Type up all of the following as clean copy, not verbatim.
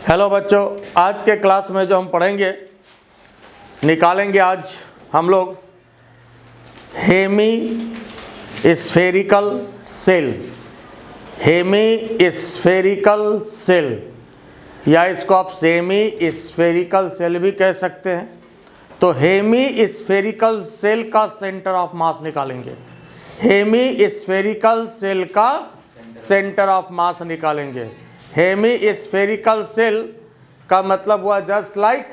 Hello बच्चों, आज के क्लास में जो हम पढ़ेंगे निकालेंगे आज हम लोग Hemy spherical shell. Hemy spherical shell या इसको आप सेमी स्फेरिकल सेल भी कह सकते हैं। तो हेमी स्फेरिकल सेल का सेंटर ऑफ मास निकालेंगे। हेमी स्फेरिकल सेल का सेंटर ऑफ मास निकालेंगे। हेमी स्फेरिकल सेल का मतलब हुआ जस्ट लाइक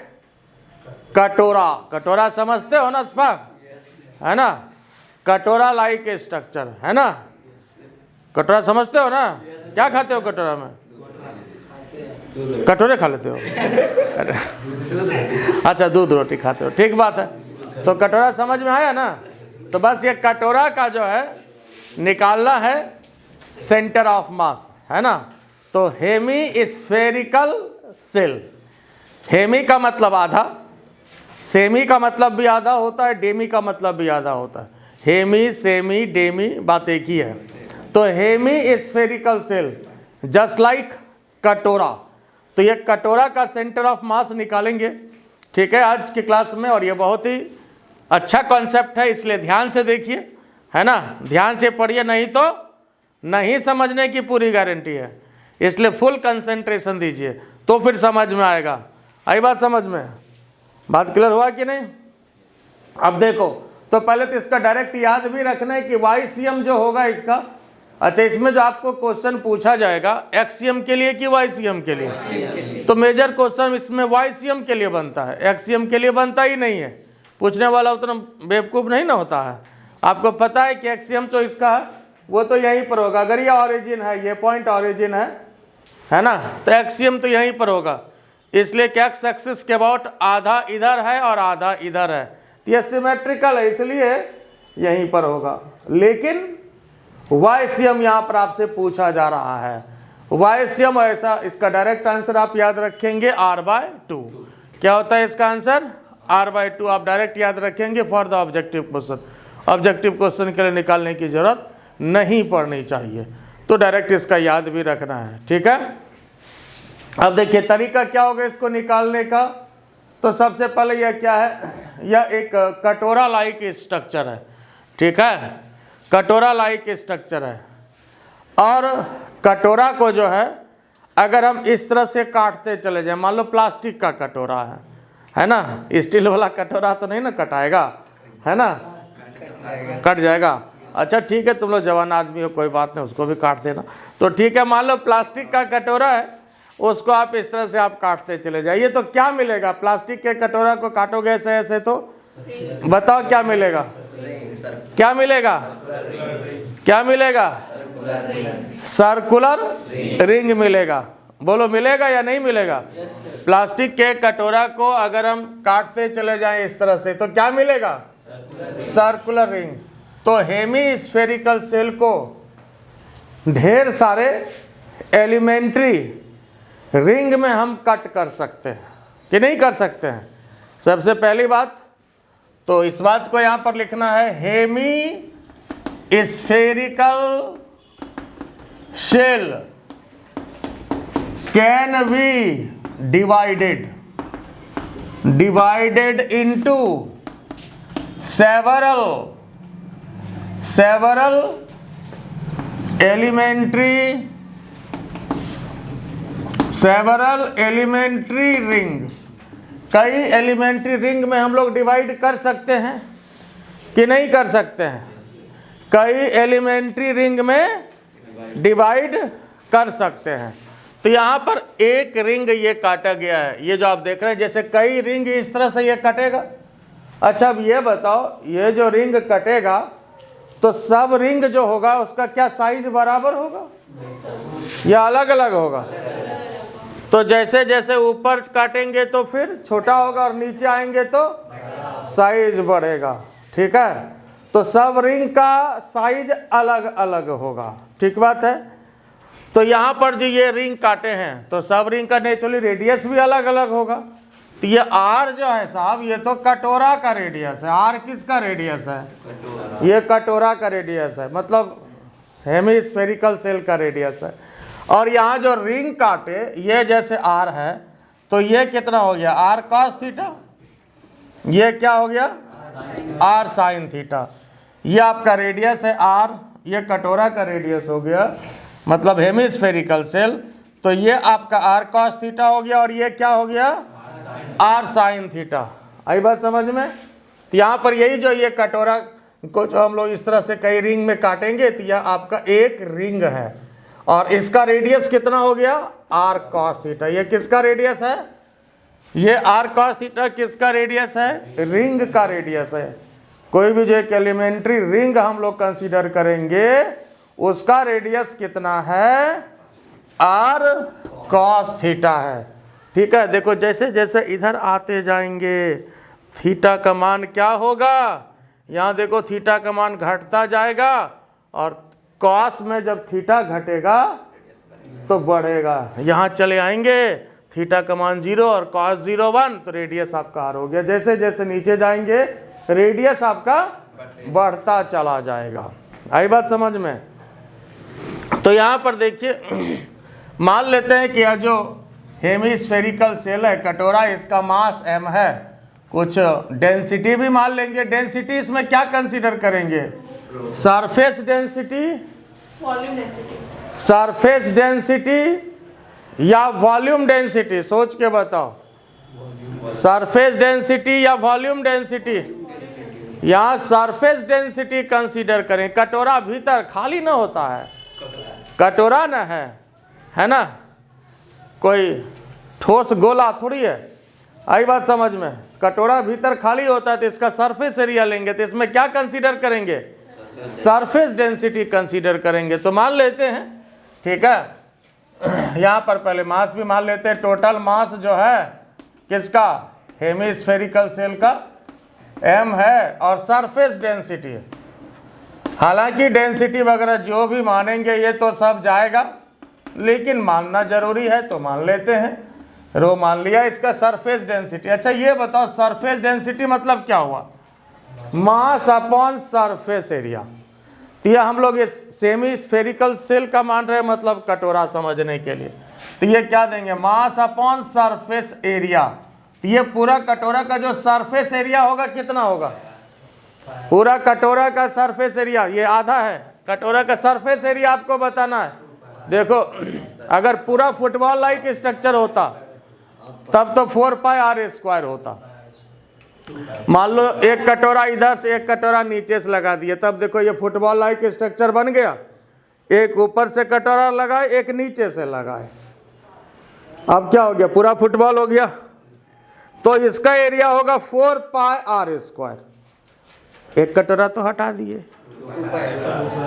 कटोरा। कटोरा समझते हो ना स्पार्क, है ना? कटोरा लाइक स्ट्रक्चर, है ना? कटोरा समझते हो ना? क्या खाते हो कटोरा में? कटोरे खा लेते हो? अच्छा, दूध रोटी खाते हो, ठीक बात है। तो कटोरा समझ में आया ना? तो बस ये कटोरा का जो है निकालना है सेंटर ऑफ मास, है ना? तो हेमी स्फेरिकल सेल, हेमी का मतलब आधा, सेमी का मतलब भी आधा होता है, डेमी का मतलब भी आधा होता है। हेमी, सेमी, डेमी बात एक ही है। तो Hemy spherical shell just like कटोरा। तो ये कटोरा का सेंटर ऑफ मास निकालेंगे, ठीक है, आज की क्लास में। और ये बहुत ही अच्छा कॉन्सेप्ट है, इसलिए ध्यान से देखिए, है ना? ध्यान से पढ़िए, नहीं तो नहीं समझने की पूरी गारंटी है। इसलिए फुल कंसंट्रेशन दीजिए तो फिर समझ में आएगा। आई बात समझ में? बात क्लियर हुआ कि नहीं? अब देखो, तो पहले तो इसका डायरेक्ट याद भी रखना है कि YCM जो होगा इसका, अच्छा, इसमें जो आपको क्वेश्चन पूछा जाएगा XCM के लिए कि YCM के लिए, तो मेजर क्वेश्चन इसमें YCM के लिए बनता है, XCM के लिए बनता ही नहीं है। पूछने वाला उतना बेवकूफ़ नहीं ना होता है। आपको पता है कि XCM जो इसका है वो तो यहीं पर होगा। अगर ये ऑरिजिन है, ये पॉइंट ऑरिजिन है ना, तो XCM तो यहीं पर होगा। इसलिए कि एक्स एक्सिस के अबाउट आधा इधर है और आधा इधर है, तो ये सिमेट्रिकल है, इसलिए यहीं पर होगा। लेकिन YCM यहाँ पर आपसे पूछा जा रहा है। YCM ऐसा, इसका डायरेक्ट आंसर आप याद रखेंगे R/2। क्या होता है इसका आंसर? R/2 आप डायरेक्ट याद रखेंगे for the objective question. Objective question के लिए निकालने की जरूरत नहीं पड़नी चाहिए, तो डायरेक्ट इसका याद भी रखना है, ठीक है। अब देखिए तरीका क्या होगा इसको निकालने का। तो सबसे पहले यह क्या है, यह एक कटोरा लाइक स्ट्रक्चर है, ठीक है, कटोरा लाइक स्ट्रक्चर है। और कटोरा को जो है अगर हम इस तरह से काटते चले जाए, मान लो प्लास्टिक का कटोरा है ना, स्टील वाला कटोरा तो नहीं ना कटाएगा, है ना, कट जाएगा। अच्छा ठीक है, तुम लोग जवान आदमी हो, कोई बात नहीं, उसको भी काट देना। तो ठीक है, मान लो प्लास्टिक का कटोरा है, उसको आप इस तरह से आप काटते चले जाइए, तो क्या मिलेगा? प्लास्टिक के कटोरा को काटोगे ऐसे ऐसे, तो बताओ क्या मिलेगा? क्या मिलेगा? क्या मिलेगा? सर्कुलर रिंग मिलेगा। बोलो, मिलेगा या नहीं मिलेगा? प्लास्टिक के कटोरा को अगर हम काटते चले जाएं इस तरह से, तो क्या मिलेगा? Circular ring. तो हेमी स्फेरिकल सेल को ढेर सारे एलिमेंट्री रिंग में हम कट कर सकते हैं कि नहीं कर सकते हैं? सबसे पहली बात तो इस बात को यहां पर लिखना है, Hemy spherical shell can be divided into several elementary rings। कई एलिमेंट्री रिंग में हम लोग डिवाइड कर सकते हैं कि नहीं कर सकते हैं? कई एलिमेंट्री रिंग में डिवाइड कर सकते हैं। तो यहाँ पर एक रिंग ये काटा गया है, ये जो आप देख रहे हैं, जैसे कई रिंग इस तरह से ये कटेगा। अच्छा, अब ये बताओ, ये जो रिंग कटेगा तो सब रिंग जो होगा उसका क्या साइज बराबर होगा या अलग अलग होगा? तो जैसे जैसे ऊपर काटेंगे तो फिर छोटा होगा और नीचे आएंगे तो साइज बढ़ेगा, ठीक है। तो सब रिंग का साइज अलग अलग होगा, ठीक बात है। तो यहाँ पर जो ये रिंग काटे हैं तो सब रिंग का नेचुरली रेडियस भी अलग अलग होगा। तो ये R जो है साहब, ये तो कटोरा का रेडियस है। R किसका रेडियस है? ये कटोरा का रेडियस है, मतलब हेमी स्फेरिकल सेल का रेडियस है। और यहाँ जो रिंग काटे ये जैसे आर है तो ये कितना हो गया आर कॉस थीटा, ये क्या हो गया आर साइन थीटा। ये आपका रेडियस है आर, ये कटोरा का रेडियस हो गया मतलब हेमिस्फेरिकल सेल, तो ये आपका आर कॉस थीटा हो गया और ये क्या हो गया आर साइन थीटा। आई बात समझ में। तो यहाँ पर यही जो ये कटोरा को जो हम लोग इस तरह से कई रिंग में काटेंगे तो यह आपका एक रिंग है और इसका रेडियस कितना हो गया आर कॉस थीटा। ये किसका रेडियस है, ये आर कॉस थीटा किसका रेडियस है, रिंग का रेडियस है। कोई भी जो एक एलिमेंट्री रिंग हम लोग कंसीडर करेंगे उसका रेडियस कितना है आर कॉस थीटा है। ठीक है, देखो जैसे जैसे इधर आते जाएंगे थीटा का मान क्या होगा, यहाँ देखो थीटा का मान घटता जाएगा और कॉस में जब थीटा घटेगा तो बढ़ेगा। यहाँ चले आएंगे थीटा का मान 0 और कॉस 0 1 तो रेडियस आपका आर हो गया। जैसे जैसे नीचे जाएंगे रेडियस आपका बढ़ता चला जाएगा। आई बात समझ में। तो यहाँ पर देखिए मान लेते हैं कि यह जो हेमिस्फेरिकल सेल है कटोरा, इसका मास m है, कुछ डेंसिटी भी मान लेंगे। डेंसिटी इसमें क्या कंसीडर करेंगे, surface density, volume density, surface density या वॉल्यूम डेंसिटी, सोच के बताओ सरफेस डेंसिटी या वॉल्यूम डेंसिटी। यहाँ सरफेस डेंसिटी कंसीडर करें। कटोरा भीतर खाली ना होता है, कटोरा ना है ना, कोई ठोस गोला थोड़ी है। आई बात समझ में। कटोरा भीतर खाली होता है तो इसका सरफेस एरिया लेंगे तो इसमें क्या कंसीडर करेंगे, सरफेस डेंसिटी कंसीडर करेंगे। तो मान लेते हैं, ठीक है, यहाँ पर पहले मास भी मान लेते हैं। टोटल मास जो है किसका, हेमिस्फेरिकल सेल का m है और सरफेस डेंसिटी है। हालांकि डेंसिटी वगैरह जो भी मानेंगे ये तो सब जाएगा, लेकिन मानना जरूरी है तो मान लेते हैं। रो मान लिया, इसका सरफेस डेंसिटी। अच्छा ये बताओ सरफेस डेंसिटी मतलब क्या हुआ, मास अपॉन सरफेस एरिया। तो ये हम लोग इस सेमी स्फेरिकल सेल का मान रहे हैं, मतलब कटोरा समझने के लिए। तो ये क्या देंगे, मास अपॉन सरफेस एरिया। तो ये पूरा कटोरा का जो सरफेस एरिया होगा कितना होगा, पूरा कटोरा का सरफेस एरिया, ये आधा है कटोरा का सरफेस एरिया आपको बताना है। देखो अगर पूरा फुटबॉल लाइक स्ट्रक्चर होता तब तो 4 पाई आर स्क्वायर होता। मान लो एक कटोरा इधर से एक कटोरा नीचे से लगा दिए, तब देखो ये फुटबॉल लाइक स्ट्रक्चर बन गया। एक ऊपर से कटोरा लगाए, एक नीचे से लगाए, अब क्या हो गया, पूरा फुटबॉल हो गया। तो इसका एरिया होगा 4 पाई आर स्क्वायर। एक कटोरा तो हटा दिए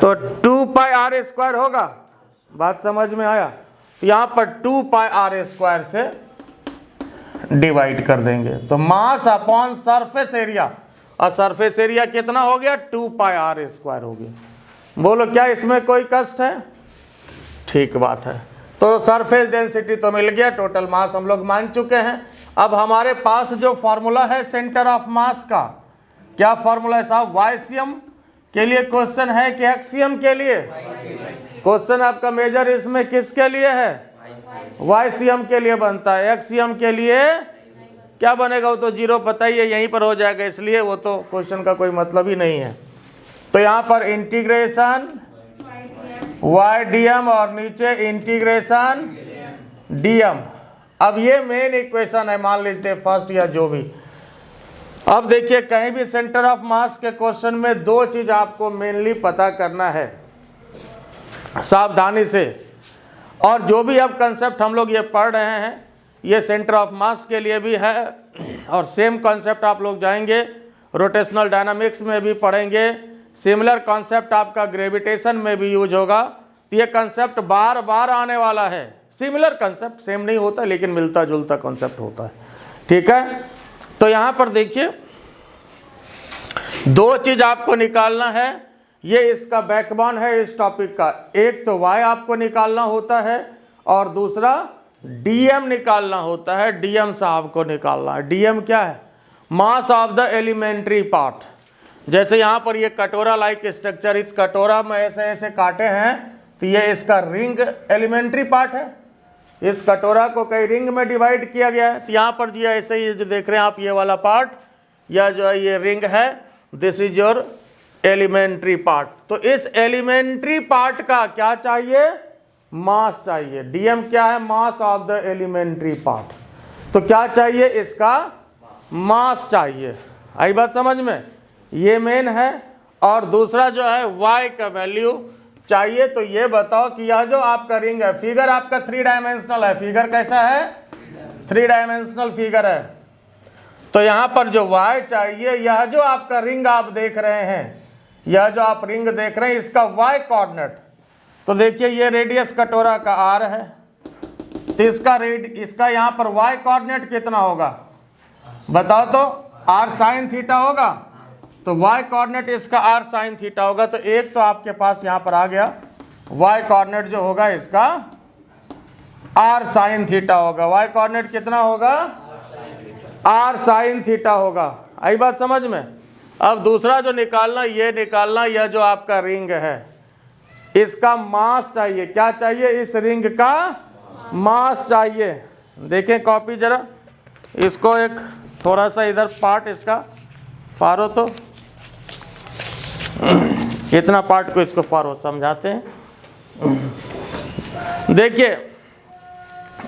तो 2 पाई आर स्क्वायर होगा। बात समझ में आया। यहाँ पर 2 पाई आर स्क्वायर से डिवाइड कर देंगे तो मास अपॉन सरफेस एरिया, और सरफेस एरिया कितना हो गया, 2 पाई आर स्क्वायर हो गया। बोलो क्या इसमें कोई कष्ट है, ठीक बात है। तो सरफेस डेंसिटी तो मिल गया, टोटल मास हम लोग मान चुके हैं। अब हमारे पास जो फॉर्मूला है सेंटर ऑफ मास का, क्या फॉर्मूला है साहब, वाईसीएम के लिए क्वेश्चन है कि एक्सियम के लिए, क्वेश्चन आपका मेजर इसमें किसके लिए है, वाईसीएम के लिए बनता है। एक्सियम के लिए क्या बनेगा, वो तो 0 पता ही है, यहीं पर हो जाएगा, इसलिए वो तो क्वेश्चन का कोई मतलब ही नहीं है। तो यहाँ पर इंटीग्रेशन वाई डीएम और नीचे इंटीग्रेशन डीएम। अब ये मेन इक्वेशन है, मान लेते हैं फर्स्ट या जो भी। अब देखिए कहीं भी सेंटर ऑफ मास के क्वेश्चन में 2 चीज आपको मेनली पता करना है सावधानी से। और जो भी अब कंसेप्ट हम लोग ये पढ़ रहे हैं ये सेंटर ऑफ मास के लिए भी है, और सेम कॉन्सेप्ट आप लोग जाएंगे रोटेशनल डायनामिक्स में भी पढ़ेंगे। सिमिलर कॉन्सेप्ट आपका ग्रेविटेशन में भी यूज होगा। तो ये कॉन्सेप्ट बार बार आने वाला है। सिमिलर कॉन्सेप्ट, सेम नहीं होता लेकिन मिलता जुलता कॉन्सेप्ट होता है, ठीक है। तो यहाँ पर देखिए 2 चीज आपको निकालना है, ये इसका बैकबोन है इस टॉपिक का। एक तो y आपको निकालना होता है और दूसरा dm निकालना होता है। dm साहब को निकालना है। dm क्या है, mass of the elementary part. जैसे यहाँ पर ये कटोरा लाइक स्ट्रक्चर, इस कटोरा में ऐसे ऐसे काटे हैं तो ये इसका रिंग एलिमेंट्री पार्ट है। इस कटोरा को कई रिंग में डिवाइड किया गया है। तो यहाँ पर जो है ऐसे ही जो देख रहे हैं आप, ये वाला पार्ट या जो है ये रिंग है, this is your elementary part. तो इस एलिमेंट्री पार्ट का क्या चाहिए? मास चाहिए। डीएम क्या है? Mass of the elementary part. तो क्या चाहिए? इसका मास चाहिए। आई बात समझ में? ये मेन है। और दूसरा जो है y का वैल्यू चाहिए। तो ये बताओ कि यह जो आपका रिंग है, फिगर आपका 3 डायमेंशनल है। फिगर कैसा है? 3 डायमेंशनल फिगर है। तो यहाँ पर जो y चाहिए, यह जो आपका रिंग आप देख रहे हैं, यह जो आप रिंग देख रहे हैं, इसका y कोऑर्डिनेट। तो देखिए ये रेडियस कटोरा का r है, तो इसका यहाँ पर y कोऑर्डिनेट कितना होगा बताओ तो? r साइन थीटा होगा। तो y कोऑर्डिनेट इसका r साइन थीटा होगा। तो एक तो आपके पास यहाँ पर आ गया, y कोऑर्डिनेट जो होगा इसका r साइन थीटा होगा। y कोऑर्डिनेट कितना होगा? r साइन थीटा होगा। आई बात समझ में? अब दूसरा जो निकालना, ये निकालना, यह जो आपका रिंग है, इसका मास चाहिए। क्या चाहिए? इस रिंग का मास चाहिए। देखें कॉपी जरा, इसको एक थोड़ा सा इधर पार्ट इसका फाड़ो, तो इतना पार्ट को इसको फाड़ो, समझाते हैं। देखिए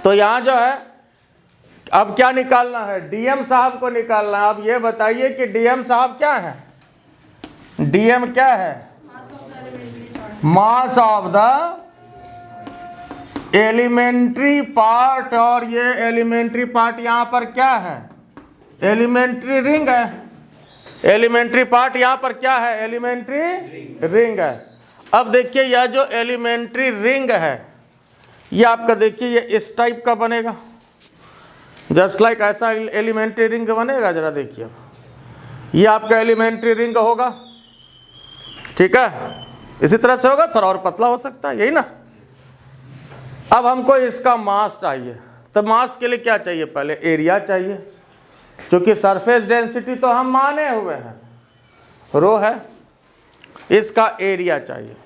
तो यहाँ जो है अब क्या निकालना है? डीएम साहब को निकालना है। अब ये बताइए कि डीएम साहब क्या है? डीएम क्या है? Mass of the elementary part. और ये एलिमेंट्री पार्ट यहाँ पर क्या है? एलिमेंट्री रिंग है। एलिमेंट्री पार्ट यहाँ पर क्या है? एलिमेंट्री रिंग है। अब देखिए यह जो एलिमेंट्री रिंग है, ये आपका देखिए ये इस टाइप का बनेगा, जस्ट लाइक ऐसा एलिमेंट्री रिंग बनेगा। जरा देखिए, ये आपका एलिमेंट्री रिंग होगा, ठीक है? इसी तरह से होगा, थोड़ा और पतला हो सकता है, यही ना। अब हमको इसका मास चाहिए। तो मास के लिए क्या चाहिए? पहले एरिया चाहिए, क्योंकि सरफेस डेंसिटी तो हम माने हुए हैं, रो है। इसका एरिया चाहिए।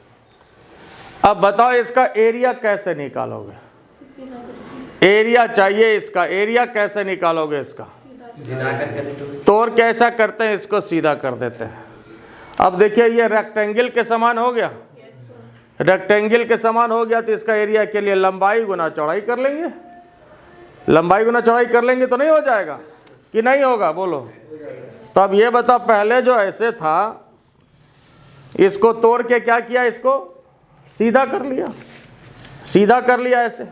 अब बताओ इसका एरिया कैसे निकालोगे? एरिया चाहिए इसका। एरिया कैसे निकालोगे इसका? तोड़ कैसा करते हैं? इसको सीधा कर देते हैं। अब देखिए ये रेक्टेंगल के समान हो गया। रेक्टेंगल के समान हो गया तो इसका एरिया के लिए लंबाई गुना चौड़ाई कर लेंगे। लंबाई गुना चौड़ाई कर लेंगे तो नहीं हो जाएगा कि नहीं होगा? बोलो। तो अब ये बताओ, पहले जो ऐसे था, इसको तोड़ के क्या किया? इसको सीधा कर लिया। सीधा कर लिया ऐसे।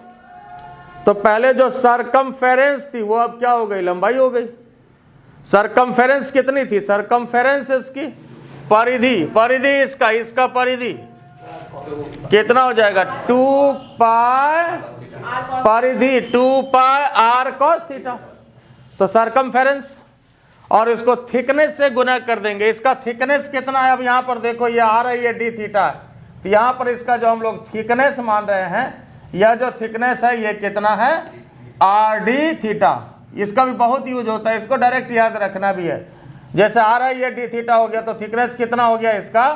तो पहले जो सरकमफेरेंस थी वो अब क्या हो गई? लंबाई हो गई। सरकमफेरेंस कितनी थी? सरकमफेरेंस इसकी परिधि, परिधि इसका परिधि कितना हो जाएगा? 2 पाई परिधि, 2 पाई r cos थीटा। तो सरकमफेरेंस, और इसको थिकनेस से गुना कर देंगे। इसका थिकनेस कितना है? अब यहाँ पर देखो ये r है, ये d थीटा है। तो यहाँ पर इसका जो हम लोग थिकनेस मान रहे हैं, यह जो थिकनेस है ये कितना है? r d theta. इसका भी बहुत यूज होता है, इसको डायरेक्ट याद रखना भी है। जैसे r है, ये d थीटा हो गया, तो थिकनेस कितना हो गया इसका?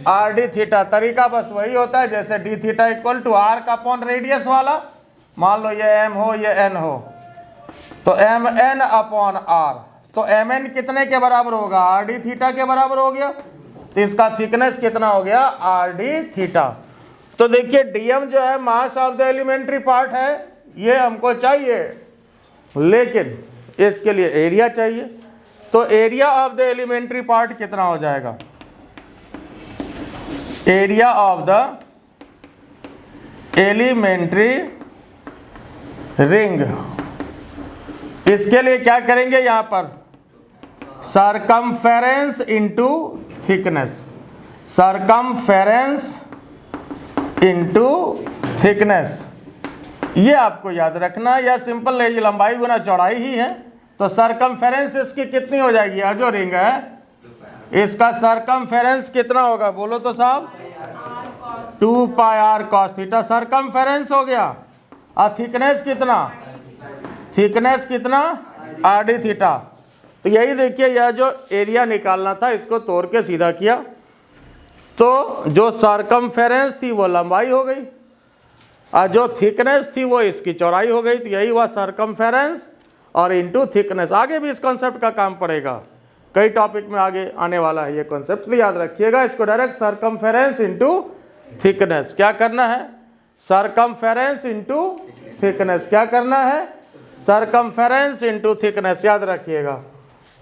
r d theta. तरीका बस वही होता है, जैसे d theta equal to r का अपॉन रेडियस वाला। मान लो ये m हो, ये n हो, तो m n अपॉन r। तो m n कितने के बराबर होगा? r d थीटा के बराबर हो गया। तो इसका थिकनेस कितना हो गया? r d theta. तो देखिए डीएम जो है mass of the elementary part है, ये हमको चाहिए, लेकिन इसके लिए एरिया चाहिए। तो area of the elementary part कितना हो जाएगा? Area of the elementary ring. इसके लिए क्या करेंगे? यहाँ पर circumference into thickness, circumference into thickness, ये आपको याद रखना। या सिंपल है, ये लंबाई गुना चौड़ाई ही है। तो सरकमफेरेंस इसकी कितनी हो जाएगी? यह जो रिंग है इसका सरकमफेरेंस कितना होगा? बोलो तो साहब, 2 पाई r cos थीटा सरकमफेरेंस हो गया। और थिकनेस कितना? थिकनेस कितना? r d theta. तो यही देखिए, यह जो एरिया निकालना था इसको तोड़ के सीधा किया। तो जो सरकमफेरेंस थी वो लंबाई हो गई और जो थिकनेस थी वो इसकी चौड़ाई हो गई। तो यही हुआ सरकमफेरेंस और इनटू थिकनेस। आगे भी इस कॉन्सेप्ट का काम पड़ेगा, कई टॉपिक में आगे आने वाला है ये कॉन्सेप्ट, तो याद रखिएगा इसको। डायरेक्ट सरकमफेरेंस इनटू थिकनेस क्या करना है, सरकमफेरेंस इनटू थिकनेस क्या करना है, सरकमफेरेंस इनटू थिकनेस, याद रखिएगा।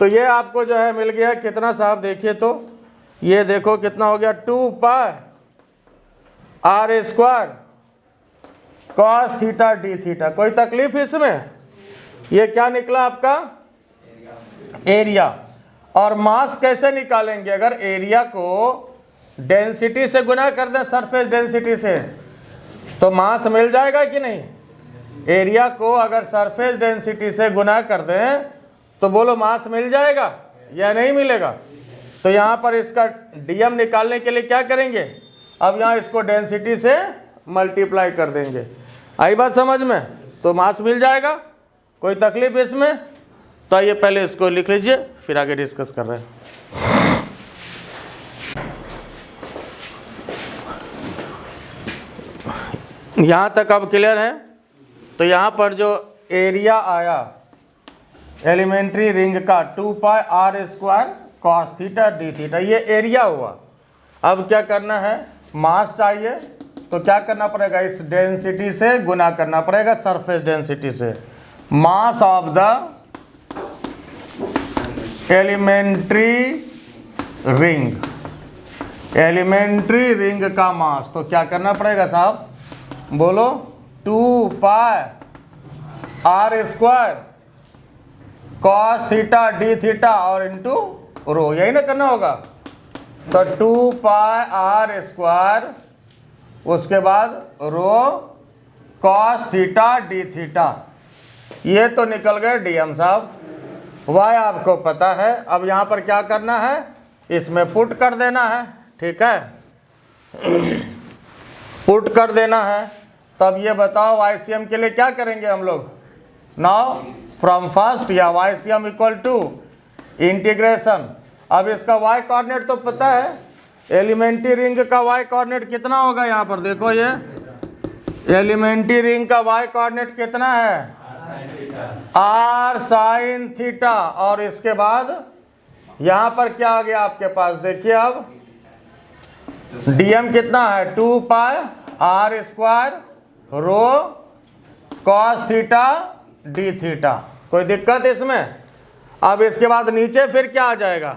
तो ये आपको जो है मिल गया कितना साहब, देखिए तो ये देखो कितना हो गया, 2 pi r square cos theta d theta. कोई तकलीफ इसमें? ये क्या निकला आपका एरिया। और मास कैसे निकालेंगे? अगर एरिया को डेंसिटी से गुना कर दें, सरफेस डेंसिटी से, तो मास मिल जाएगा कि नहीं? एरिया को अगर सरफेस डेंसिटी से गुना कर दें तो बोलो मास मिल जाएगा या नहीं मिलेगा? तो यहाँ पर इसका डीएम निकालने के लिए क्या करेंगे, अब यहाँ इसको डेंसिटी से मल्टीप्लाई कर देंगे। आई बात समझ में? तो मास मिल जाएगा। कोई तकलीफ इसमें? तो आइए पहले इसको लिख लीजिए, फिर आगे डिस्कस कर रहे हैं। यहाँ तक अब क्लियर है? तो यहाँ पर जो एरिया आया एलिमेंट्री रिंग का 2 pi r square cos theta d theta, ये एरिया हुआ। अब क्या करना है, मास चाहिए, तो क्या करना पड़ेगा, इस डेंसिटी से गुना करना पड़ेगा, सरफेस डेंसिटी से। Mass of the elementary ring, elementary ring का मास, तो क्या करना पड़ेगा साहब, बोलो 2 pi r square cos theta d theta और इंटू रो, यही ना करना होगा। तो 2 पाई आर स्क्वायर, उसके बाद रो कॉस थीटा डी थीटा, ये तो निकल गए डीएम साहब। वाई आपको पता है। अब यहाँ पर क्या करना है, इसमें पुट कर देना है, ठीक है, पुट कर देना है। तब ये बताओ वाईसीएम के लिए क्या करेंगे हम लोग, नाउ फ्रॉम फर्स्ट या वाईसीएम इक्वल टू इंटीग्रेशन। अब इसका वाई कोऑर्डिनेट तो पता है, एलिमेंट्री रिंग का वाई कोऑर्डिनेट कितना होगा, यहाँ पर देखो ये एलिमेंट्री रिंग का वाई कोऑर्डिनेट कितना है, आर साइन थीटा। और इसके बाद यहाँ पर क्या आ गया आपके पास, देखिए अब डीएम कितना है, 2 pi r square rho cos theta d theta. कोई दिक्कत इसमें? अब इसके बाद नीचे फिर क्या आ जाएगा,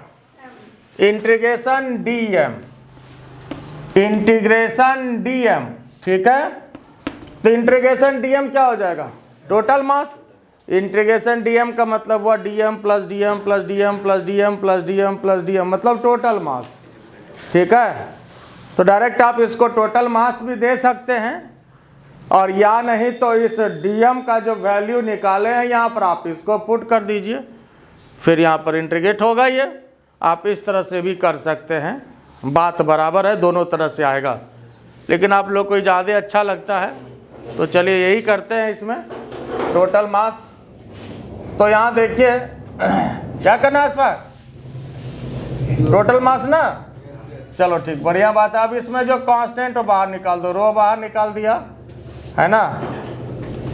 इंटीग्रेशन डीएम, इंटीग्रेशन डीएम, ठीक है। तो इंटीग्रेशन डीएम क्या हो जाएगा, टोटल मास। इंटीग्रेशन डीएम का मतलब हुआ DM plus DM plus DM plus DM plus DM plus DM, मतलब टोटल मास, ठीक है। तो डायरेक्ट आप इसको टोटल मास भी दे सकते हैं, और या नहीं तो इस डीएम का जो वैल्यू निकाले हैं यहाँ पर आप इसको पुट कर दीजिए, फिर यहाँ पर इंटीग्रेट होगा। ये आप इस तरह से भी कर सकते हैं, बात बराबर है, दोनों तरह से आएगा। लेकिन आप लोग को ज़्यादा अच्छा लगता है तो चलिए यही करते हैं इसमें, टोटल मास। तो यहाँ देखिए क्या करना है इस पर, टोटल मास ना, चलो ठीक, बढ़िया बात है। अब इसमें जो कांस्टेंट हो बाहर निकाल दो, रो बाहर निकाल दिया है ना,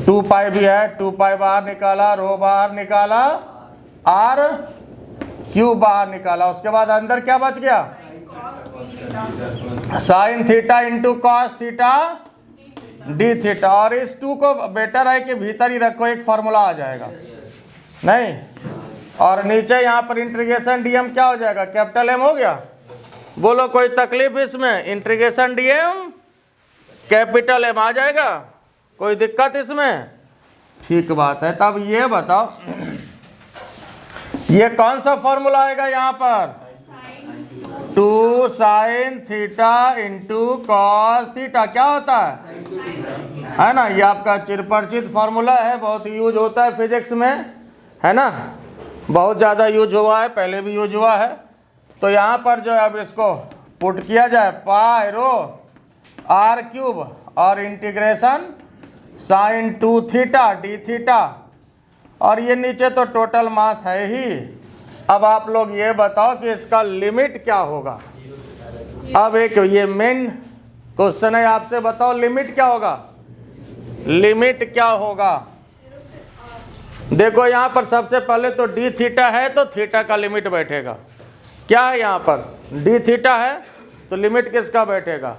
2 पाई भी है, 2 पाई बाहर निकाला, रो बाहर निकाला, आर क्यूब बाहर निकाला। उसके बाद अंदर क्या बच गया, sine theta into cos theta d theta. और इस 2 को बेटर है कि भीतर ही रखो, एक फार्मूला आ जाएगा नहीं। और नीचे यहाँ पर इंटीग्रेशन डीएम क्या हो जाएगा, कैपिटल एम हो गया। बोलो कोई तकलीफ इसमें, इंटीग्रेशन डीएम कैपिटल एम आ जाएगा, कोई दिक्कत इसमें? ठीक बात है। तब ये बताओ ये कौन सा फॉर्मूला आएगा यहाँ पर, 2 sine theta into cos theta, क्या होता है ना, ये आपका चिरपरिचित फॉर्मूला है, बहुत यूज होता है फिजिक्स में, है ना, बहुत ज़्यादा यूज हुआ है, पहले भी यूज हुआ है। तो यहाँ पर जो है अब इसको पुट किया जाए, पाई रो आर क्यूब और इंटीग्रेशन साइन 2 थीटा डी थीटा, और ये नीचे तो टोटल मास है ही। अब आप लोग ये बताओ कि इसका लिमिट क्या होगा, अब एक ये मेन क्वेश्चन है, आपसे बताओ लिमिट क्या होगा, लिमिट क्या होगा। देखो यहाँ पर सबसे पहले तो डी थीटा है तो थीटा का लिमिट बैठेगा। क्या है यहाँ पर, डी थीटा है तो लिमिट किसका बैठेगा,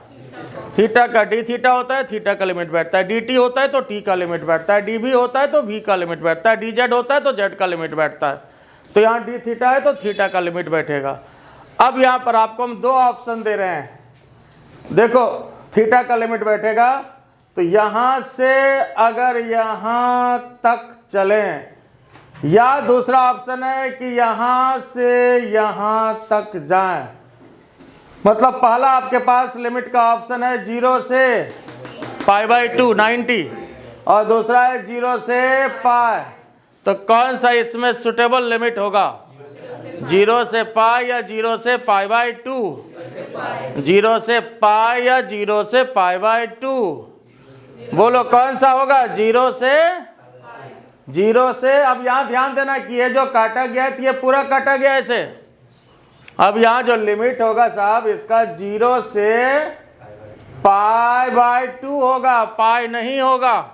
थीटा का। डी थीटा होता है थीटा का लिमिट बैठता है, डी टी होता है तो टी का लिमिट बैठता है, डी भी होता है तो भी का लिमिट बैठता है, डी जेड होता है तो जेड का लिमिट बैठता है। तो यहाँ डी थीटा है तो थीटा का लिमिट बैठेगा। अब यहाँ पर आपको हम दो ऑप्शन दे रहे हैं, देखो थीटा का लिमिट बैठेगा तो यहाँ से अगर यहाँ तक चलें, या दूसरा ऑप्शन है कि यहाँ से यहाँ तक जाएं। मतलब पहला आपके पास लिमिट का ऑप्शन है 0 से π/2 90 और दूसरा है 0 से पाई। तो कौन सा इसमें सुटेबल लिमिट होगा, 0 से पाई या 0 से π/2, 0 से पाई या 0 से π/2, बोलो कौन सा होगा, 0 से। अब यहाँ ध्यान देना कि ये जो काटा गया है तो ये पूरा काटा गया है ऐसे। अब यहाँ जो लिमिट होगा साहब इसका 0 से π/2 होगा, पाई नहीं होगा।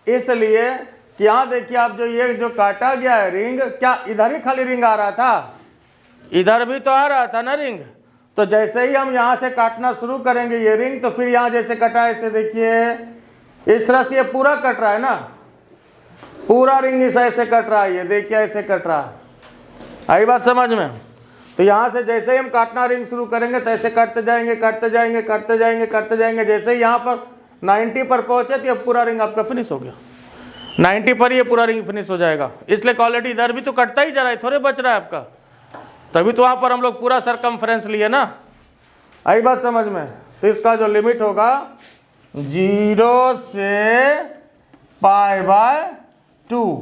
इसलिए कि यहाँ देखिए आप ये जो काटा गया है रिंग, क्या इधर ही खाली रिंग आ रहा था, इधर भी तो आ रहा था ना रिंग। तो जैसे ही हम यहाँ से काटना शुरू करेंगे ये रिंग, तो फिर यहाँ जैसे कटा ऐसे देखिए इस तरह से ये पूरा कट रहा है ना, पूरा रिंग इस ऐसे कट रहा है, ये देखिए ऐसे कट रहा है। आई बात समझ में। तो यहाँ से जैसे ही हम काटना रिंग शुरू करेंगे तो ऐसे कटते जाएंगे करते जाएंगे करते जाएंगे करते जाएंगे। जैसे ही यहाँ पर 90 पर पहुँचे तो ये पूरा रिंग आपका फिनिश हो गया, 90 पर ये पूरा रिंग फिनिश हो जाएगा। इसलिए क्वालिटी इधर भी तो कटता ही जा रहा है, थोड़े बच रहा है आपका, तभी तो वहाँ पर हम लोग पूरा सरकमफ्रेंस लिए ना। आई बात समझ में। तो इसका जो लिमिट होगा 0 से π/2,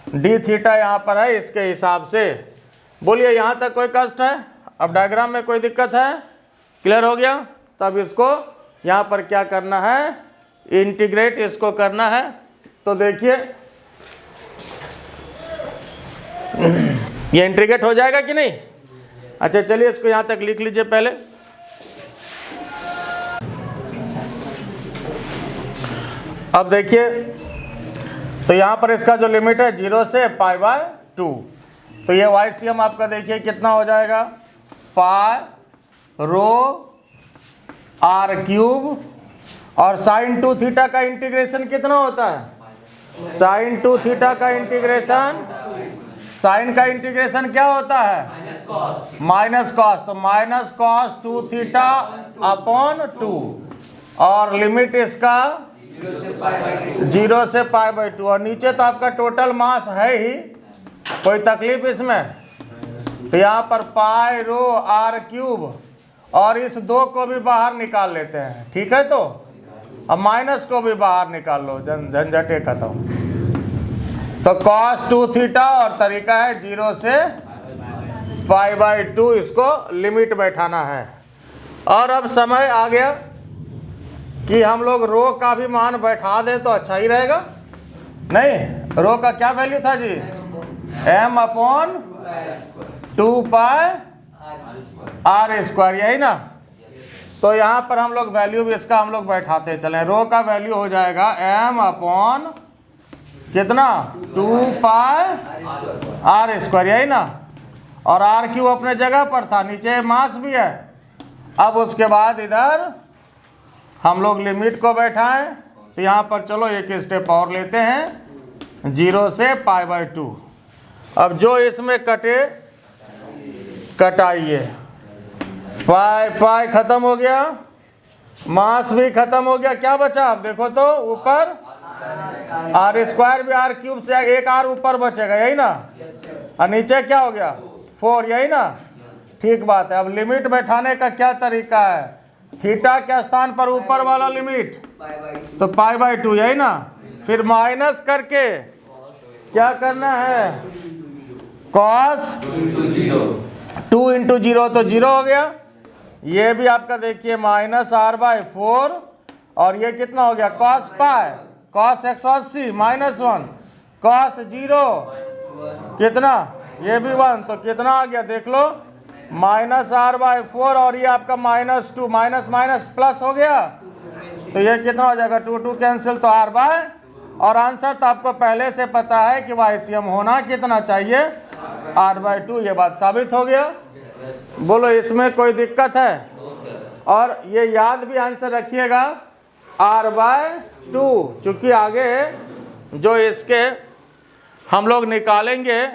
डी थीटा यहाँ पर है इसके हिसाब से। बोलिए यहाँ तक कोई कष्ट है, अब डायग्राम में कोई दिक्कत है, क्लियर हो गया। तब इसको यहाँ पर क्या करना है, इंटीग्रेट इसको करना है। तो देखिए ये इंटीग्रेट हो जाएगा कि नहीं। अच्छा चलिए इसको यहाँ तक लिख लीजिए पहले। अब देखिए तो यहाँ पर इसका जो लिमिट है 0 से π/2, तो ये YCM आपका देखिए कितना हो जाएगा, π r³ और sin 2 थीटा का इंटीग्रेशन कितना होता है, sin 2 थीटा का इंटीग्रेशन, साइन का इंटीग्रेशन क्या होता है, माइनस कॉस। तो माइनस कॉस 2 थीटा अपॉन 2 और लिमिट इसका 0 से π/2 और नीचे तो आपका टोटल मास है ही, कोई तकलीफ इसमें। तो यहाँ पर π r³ और इस 2 को भी बाहर निकाल लेते हैं, ठीक है। तो अब माइनस को भी बाहर निकाल लो, झंझटे खत्म। तो cos 2 थीटा और तरीका है 0 से π/2, इसको लिमिट बैठाना है। और अब समय आ गया कि हम लोग रो का भी मान बैठा दें तो अच्छा ही रहेगा। नहीं, रो का क्या वैल्यू था जी, m/2πr², यही ना। तो यहाँ पर हम लोग वैल्यू भी इसका हम लोग बैठाते चलें। रो का वैल्यू हो जाएगा m/ कितना 2πr², यही ना। और r³ अपने जगह पर था, नीचे मास भी है। अब उसके बाद इधर हम लोग लिमिट को बैठाएं। तो यहाँ पर चलो एक स्टेप और लेते हैं, 0 से π/2। अब जो इसमें कटे कटाइए, पाई खत्म हो गया, मास भी खत्म हो गया, क्या बचा अब देखो तो ऊपर r² भी r³ से एक r ऊपर बचेगा, यही ना। और नीचे क्या हो गया 4, यही ना। ठीक बात है। अब लिमिट बैठाने का क्या तरीका है, थीटा के स्थान पर ऊपर वाला लिमिट तो π/2, यही ना। फिर माइनस करके क्या करना है, cos 2 × 0 तो 0 हो गया। ये भी आपका देखिए -r/4 और ये कितना हो गया cos π, cos 180 -1, cos 0 कितना, ये भी 1, तो कितना आ गया देख लो -r/4 और ये आपका -2 माइनस माइनस प्लस हो गया, तो ये कितना हो जाएगा 2 2 कैंसिल, तो r/, और आंसर तो आपको पहले से पता है कि YCM होना कितना चाहिए r/2, ये बात साबित हो गया। बोलो इसमें कोई दिक्कत है? और ये याद भी आंसर रखिएगा r/2, चूंकि आगे जो इसके हम लोग निकालेंगे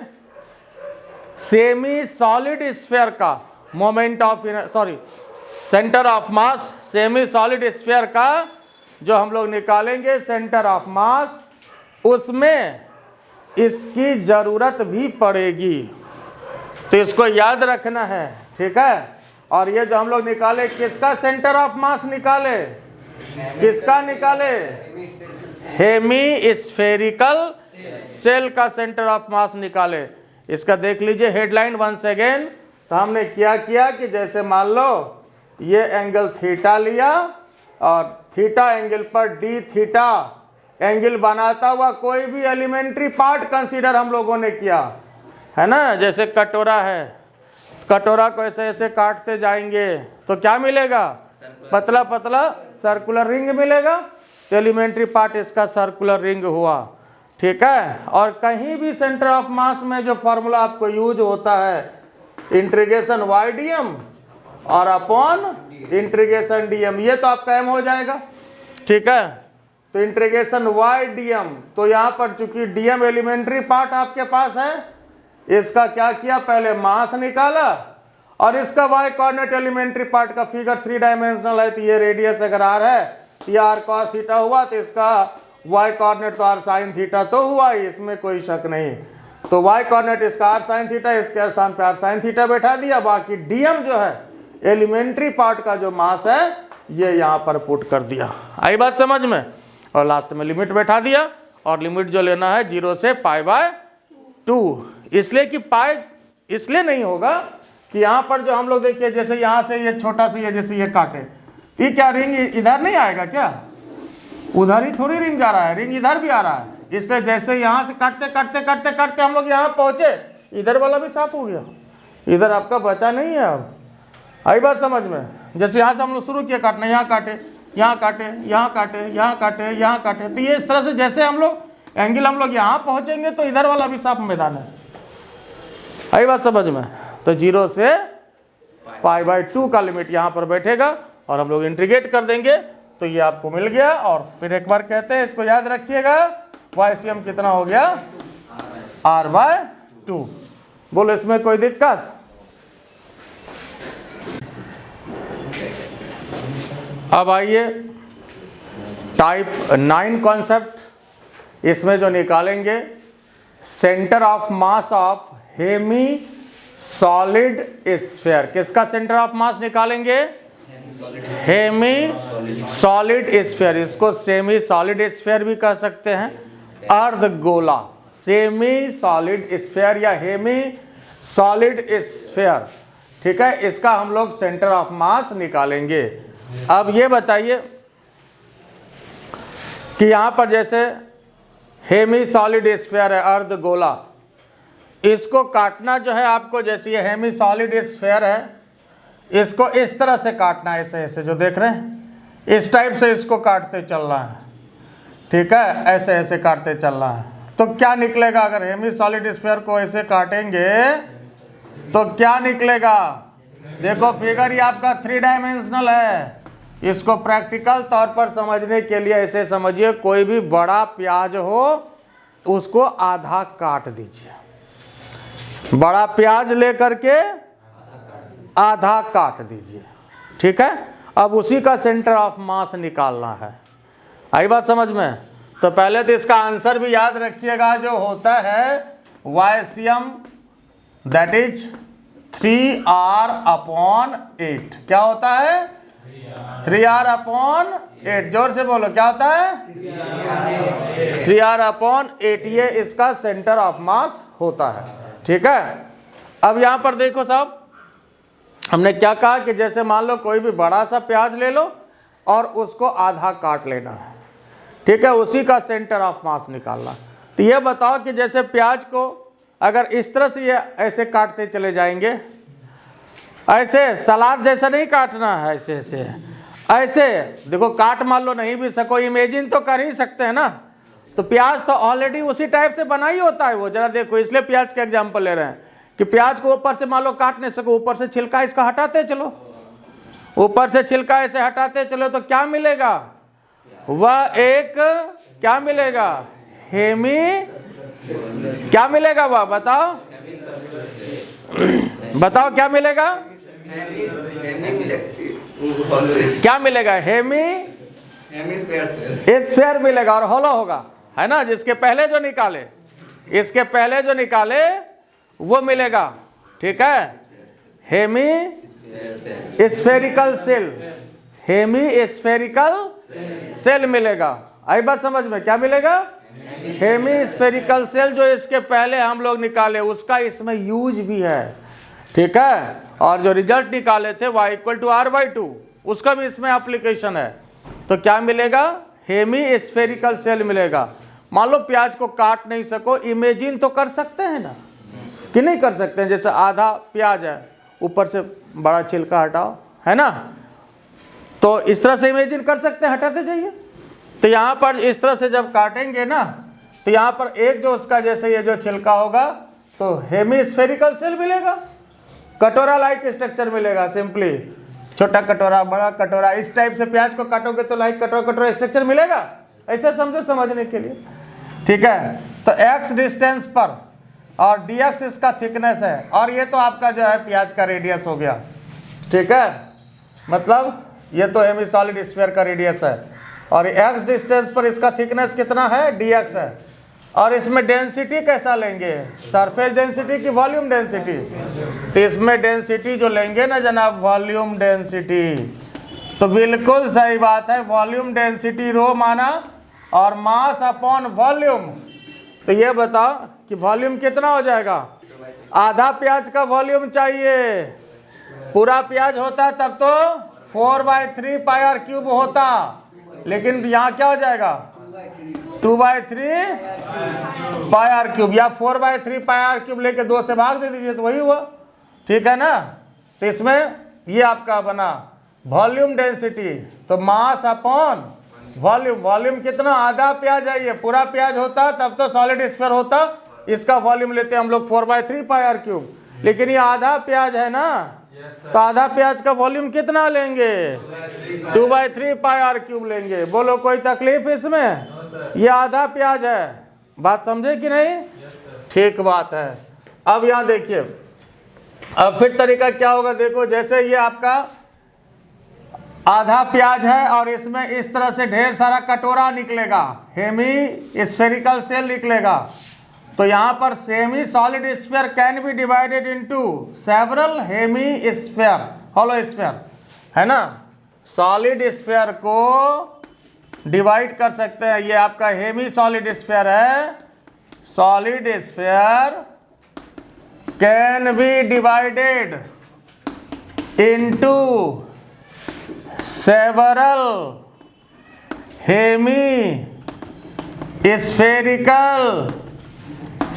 सेमी सॉलिड स्फीयर का moment of centre of mass, semi solid sphere का जो हम लोग निकालेंगे सेंटर ऑफ मास, उसमें इसकी जरूरत भी पड़ेगी, तो इसको याद रखना है, ठीक है। और ये जो हम लोग निकाले किसका सेंटर ऑफ मास निकाले, किसका निकाले, हेमी स्फेरिकल सेल का सेंटर ऑफ मास निकाले। इसका देख लीजिए हेडलाइन वंस अगेन। तो हमने क्या किया कि जैसे मान लो ये एंगल थीटा लिया और थीटा एंगल पर डी थीटा एंगल बनाता हुआ कोई भी एलिमेंट्री पार्ट कंसीडर हम लोगों ने किया है ना। जैसे कटोरा है, कटोरा को ऐसे ऐसे काटते जाएंगे तो क्या मिलेगा, पतला पतला सर्कुलर रिंग मिलेगा, तो एलिमेंट्री पार्ट इसका सर्कुलर रिंग हुआ, ठीक है। और कहीं भी सेंटर ऑफ मास में जो फॉर्मूला आपको यूज होता है इंटीग्रेशन YDM और अपॉन इंटीग्रेशन DM, ये तो आपका M हो जाएगा, ठीक है। तो इंटीग्रेशन YDM, तो यहाँ पर चूंकि DM एलिमेंट्री पार्ट आपके पास है, इसका क्या किया, पहले मास निकाला और इसका y कोऑर्डिनेट एलिमेंट्री पार्ट का फिगर 3 डायमेंशनल है, तो ये रेडियस अगर r है, ये r cos थीटा हुआ, तो इसका y कोऑर्डिनेट तो r sin थीटा तो हुआ ही, इसमें कोई शक नहीं। तो y कोऑर्डिनेट इसका r sin थीटा, इसके स्थान पे r sin थीटा बैठा दिया, बाकी DM जो है एलिमेंट्री पार्ट का जो मास है ये यहाँ पर पुट कर दिया। आई बात समझ में? और लास्ट में लिमिट बैठा दिया, और लिमिट जो लेना है 0 से π/2, इसलिए कि पाई इसलिए नहीं होगा कि यहाँ पर जो हम लोग देखिए जैसे यहाँ से ये छोटा सा ये जैसे ये काटे, ये क्या रिंग इधर नहीं आएगा क्या, उधर ही थोड़ी रिंग जा रहा है, रिंग इधर भी आ रहा है। इसलिए जैसे यहाँ से काटते काटते काटते काटते हम लोग यहाँ पहुँचे, इधर वाला भी साफ हो गया, इधर आपका बचा नहीं है। अब आई बात समझ में? जैसे यहाँ से हम लोग शुरू किया काटना, यहाँ काटे, यहाँ काटे, यहाँ काटे, यहाँ काटे, यहाँ काटे, तो ये इस तरह से जैसे हम लोग एंगल हम लोग यहाँ पहुँचेंगे तो इधर वाला भी साफ मैदान है। आई बात समझ में? तो 0 से π/2 का लिमिट यहाँ पर बैठेगा और हम लोग इंटीग्रेट कर देंगे, तो ये आपको मिल गया। और फिर एक बार कहते हैं, इसको याद रखिएगा, YCM कितना हो गया, r/2। बोलो इसमें कोई दिक्कत? अब आइए टाइप 9 कॉन्सेप्ट, इसमें जो निकालेंगे centre of mass of hemi solid sphere. किसका सेंटर ऑफ मास निकालेंगे, हेमी सॉलिड स्फीयर। इसको सेमी सॉलिड स्फीयर भी कह सकते हैं, अर्धगोला, सेमी सॉलिड स्फीयर या हेमी सॉलिड स्फीयर, ठीक है। इसका हम लोग सेंटर ऑफ मास निकालेंगे। अब ये बताइए कि यहाँ पर जैसे हेमी सॉलिड स्फीयर है, अर्धगोला, इसको काटना जो है आपको, जैसे ये हेमी सॉलिड स्फीयर है, इसको इस तरह से काटना है, ऐसे ऐसे जो देख रहे हैं इस टाइप से इसको काटते चलना है, ठीक है, ऐसे ऐसे काटते चलना है। तो क्या निकलेगा, अगर हेमी सॉलिड स्फीयर को ऐसे काटेंगे तो क्या निकलेगा, देखो फिगर ये आपका 3 डायमेंशनल है। इसको प्रैक्टिकल तौर पर समझने के लिए ऐसे समझिए, कोई भी बड़ा प्याज हो उसको आधा काट दीजिए, बड़ा प्याज लेकर के आधा काट दीजिए, ठीक है। अब उसी का सेंटर ऑफ मास निकालना है। आई बात समझ में? तो पहले तो इसका आंसर भी याद रखिएगा, जो होता है YCM दैट इज 3r/8। क्या होता है, 3r/8। जोर से बोलो, क्या होता है, 3r/8। ये इसका सेंटर ऑफ मास होता है, ठीक है। अब यहाँ पर देखो साहब, हमने क्या कहा कि जैसे मान लो कोई भी बड़ा सा प्याज ले लो और उसको आधा काट लेना है, ठीक है, उसी का सेंटर ऑफ मास निकालना। तो ये बताओ कि जैसे प्याज को अगर इस तरह से ये ऐसे काटते चले जाएंगे ऐसे सलाद जैसा नहीं काटना है, ऐसे ऐसे ऐसे देखो, काट मान लो नहीं भी सको, इमेजिन तो कर ही सकते हैं ना। तो प्याज तो ऑलरेडी उसी टाइप से बना ही होता है वो, जरा देखो, इसलिए प्याज का एग्जांपल ले रहे हैं कि प्याज को ऊपर से मान लो काट नहीं सको, ऊपर से छिलका इसका हटाते चलो, ऊपर से छिलका ऐसे हटाते चलो, तो क्या मिलेगा? वह एक क्या मिलेगा? हेमी, क्या मिलेगा वह? बताओ बताओ क्या मिलेगा? क्या मिलेगा? हेमी स्फीयर मिलेगा और होलो होगा, है ना। जिसके पहले जो निकाले, इसके पहले जो निकाले वो मिलेगा, ठीक है। Hemy spherical shell, Hemy spherical shell मिलेगा। आई बात समझ में? क्या मिलेगा? हेमी स्फेरिकल सेल, जो इसके पहले हम लोग निकाले उसका इसमें यूज भी है, ठीक है। और जो रिजल्ट निकाले थे y = r/2, उसका भी इसमें एप्लीकेशन है। तो क्या मिलेगा? हेमी स्फेरिकल सेल मिलेगा। मान लो प्याज को काट नहीं सको, इमेजिन तो कर सकते हैं ना, कि नहीं कर सकते हैं? जैसे आधा प्याज है, ऊपर से बड़ा छिलका हटाओ, है ना। तो इस तरह से इमेजिन कर सकते हैं, हटाते जाइए। तो यहाँ पर इस तरह से जब काटेंगे ना, तो यहाँ पर एक जो उसका जैसे ये जो छिलका होगा, तो हेमी स्फेरिकल सेल मिलेगा, कटोरा लाइक स्ट्रक्चर मिलेगा। सिंपली छोटा कटोरा, बड़ा कटोरा, इस टाइप से प्याज को काटोगे तो लाइक कटोरा स्ट्रक्चर मिलेगा। ऐसे समझो, समझने के लिए, ठीक है। तो x डिस्टेंस पर और dx इसका थिकनेस है, और ये तो आपका जो है प्याज का रेडियस हो गया, ठीक है। मतलब ये तो हेमी सॉलिड स्फीयर का रेडियस है, और x डिस्टेंस पर इसका थिकनेस कितना है? dx है। और इसमें डेंसिटी कैसा लेंगे? सरफेस डेंसिटी की वॉल्यूम डेंसिटी? तो इसमें डेंसिटी जो लेंगे ना जनाब, वॉल्यूम डेंसिटी। तो बिल्कुल सही बात है, वॉल्यूम डेंसिटी रो माना और मास अपॉन वॉल्यूम। तो ये बताओ कि वॉल्यूम कितना हो जाएगा? आधा प्याज का वॉल्यूम चाहिए, पूरा प्याज होता तब तो 4/3 πr³ होता, लेकिन यहाँ क्या हो जाएगा? 2/3 πr³ या 4/3 πr³ लेके 2 से भाग दे दीजिए तो वही हुआ, ठीक है ना। तो इसमें ये आपका बना वॉल्यूम डेंसिटी। तो मास अपॉन वॉल्यूम, वॉल्यूम कितना? आधा प्याज है, ये पूरा प्याज होता तब तो सॉलिड स्फीयर होता, इसका वॉल्यूम लेते हैं हम लोग 4/3 πr³, लेकिन ये आधा प्याज है ना, तो आधा प्याज का वॉल्यूम कितना लेंगे? 2/3 πr³ लेंगे। बोलो कोई तकलीफ इसमें? ये आधा प्याज है, बात समझे कि नहीं? ठीक बात है। अब यहाँ देखिए, अब फिर तरीका क्या होगा, देखो जैसे ये आपका आधा प्याज है और इसमें इस तरह से ढेर सारा कटोरा निकलेगा, हेमी स्फेरिकल सेल निकलेगा। तो यहाँ पर semi solid sphere can be divided into several hemi sphere, hollow sphere, है ना। सॉलिड स्फीयर को डिवाइड कर सकते हैं, ये आपका हेमी सॉलिड स्फीयर है। Solid sphere can be divided into several hemi spherical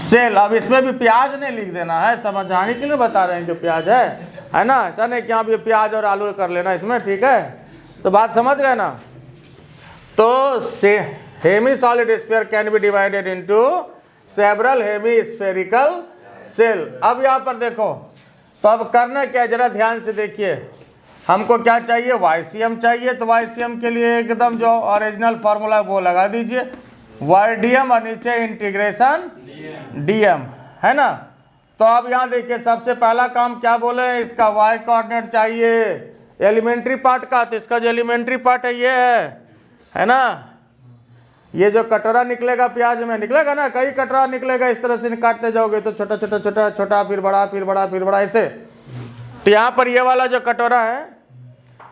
shell. अब इसमें भी प्याज नहीं लिख देना है, समझाने के लिए बता रहे हैं जो प्याज है ना। ऐसा नहीं कि आप ये प्याज और आलू कर लेना इसमें, ठीक है। तो बात समझ गए ना। तो hemi solid sphere can be divided into several hemi spherical shell. अब यहाँ पर देखो, तो अब करना क्या, जरा ध्यान से देखिए। हमको क्या चाहिए? YCM चाहिए। तो YCM के लिए एकदम जो ओरिजिनल फार्मूला वो लगा दीजिए, YDM और नीचे इंटीग्रेशन DM, है ना। तो अब यहाँ देखिए, सबसे पहला काम क्या बोले, इसका y कोऑर्डिनेट चाहिए एलिमेंट्री पार्ट का। तो इसका जो एलिमेंट्री पार्ट है ये है ना, ये जो कटोरा निकलेगा प्याज में, निकलेगा ना, कई कटोरा निकलेगा, इस तरह से काटते जाओगे तो छोटा छोटा छोटा छोटा, फिर बड़ा, फिर बड़ा, फिर बड़ा, ऐसे। तो यहाँ पर ये वाला जो कटोरा है,